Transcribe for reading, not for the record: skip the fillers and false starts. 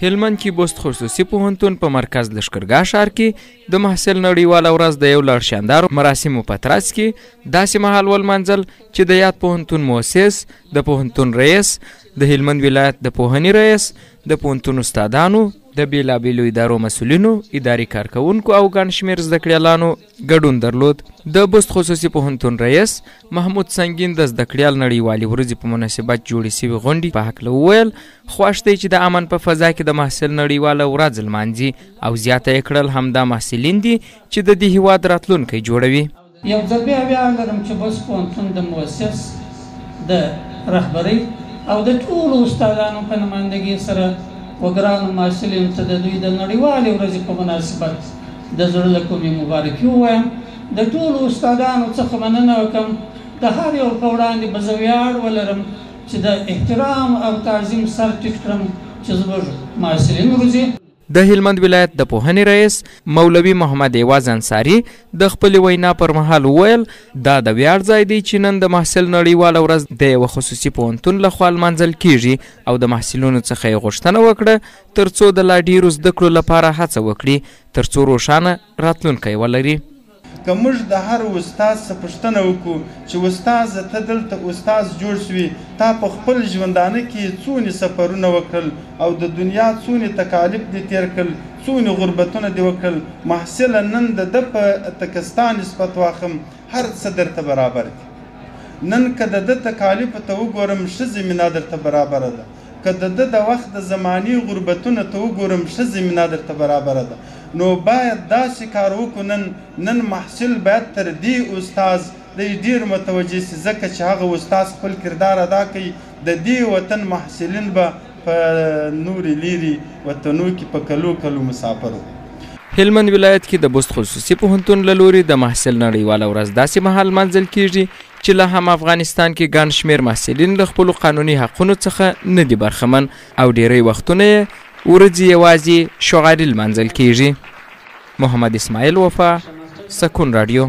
هلمند کې بست خصوصي پوهنتون په مرکز لښکرګاه ښار کې د محصل نړیواله ورځ د یو لړ شاندارو مراسمو په ترڅ کې داسې مهال ولمانځل چې د یاد پوهنتون مؤسس، د پوهنتون رئیس، د هلمند ولایت د پوهنې رئیس، د پوهنتون استادانو، د بیلابیلو ادارو مسؤلینو، اداري کارکوونکو او ګڼ شمېر زده کړیالانو ګډون درلود. د بست خصوصي پوهنتون رئیس محمود سنگین د زده کړیال نړیوالې ورځې په مناسبت جوړې سوي غونډې په هکله وویل خوښ دی چې د امن په فضا کې د محصل نړیواله ورځ لمانځي او زیاته یې کړل همدا محصلین دي چې د دې هېواد راتلونکی جوړوي. یو ځل بیا ویاړ لرم چې بست پوهنتون د مؤسس د رهبرۍ او د ټولو استادانو په نمایندګۍ سره وګرانو محصلینو ته د دوی د نړیوالې ورځې په مناسبت د زړه له کومې مبارکي ووایم. د ټولو استادانو څخه مننه وکړم. د هر یو په وړاندې به زه ویاړ ولرم چې د احترام او تعظیم سر ټیټ کړم چې زموږ محصلین روزي. د هلمند ولایت د پوهنې رئیس مولوي محمد ایواز انصاري د خپلې وینا پر مهال وویل دا د ویاړ ځای دی چې نن د محصل نړیواله ورځ د یوه خصوصي پوهنتون لخوا لمانځل کیږي او د محصلینو څخه یې غوښتنه وکړه تر څو د لا ډیرو زده کړو لپاره هڅه وکړي تر څو روښانه راتلونکی ولري. که موږ د هر استاد څخه پوښتنه وکړو چې استاد ته دلته استاد جوړ شوي تا په خپل ژوندانه کې څونه سفرونه وکړل او د دنیا څونه تکالیف دې تیر کړل، څونه غربتونه دې وکړل، محصله نن د ده په تکستا نسبت واخم هر څه درته برابر دي. نن که د ده تکالیفو ته وګورم ښه زمینه درته برابره ده، که د ده د وخت د زماني غربتونه ته وګورم ښه زمینه درته برابره ده. نو باید داسې کار وکړو نن محصل باید تر دې استاز دی ډېر متوجه سي ځکه چې هغه استاز خپل کردار ادا کوي. د دې وطن محصلین به په نورې لیرې وطنو کې په کلو کلو مسافر وو. هلمند ولایت کې د بست خصوصي پوهنتون له لوري د محصل نړیواله ورځ داسې مهال منځل کیږي چې لا هم افغانستان کې ګڼ شمېر محصلین له خپلو قانوني حقونو څخه نه دي برخمن او ډیری وختونه یې ورځې یوازې شعاري لمانځل کیږي. محمد اسماعیل وفا، سکون رادیو.